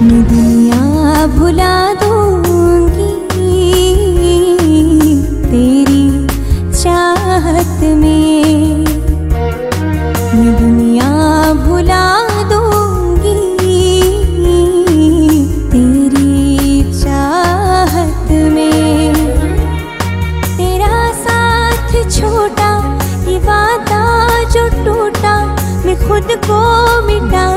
मैं दुनिया भुला दूंगी तेरी चाहत में, मैं दुनिया भुला दूंगी तेरी चाहत में। तेरा साथ छोटा, ये वादा जो टूटा, मैं खुद को मिटा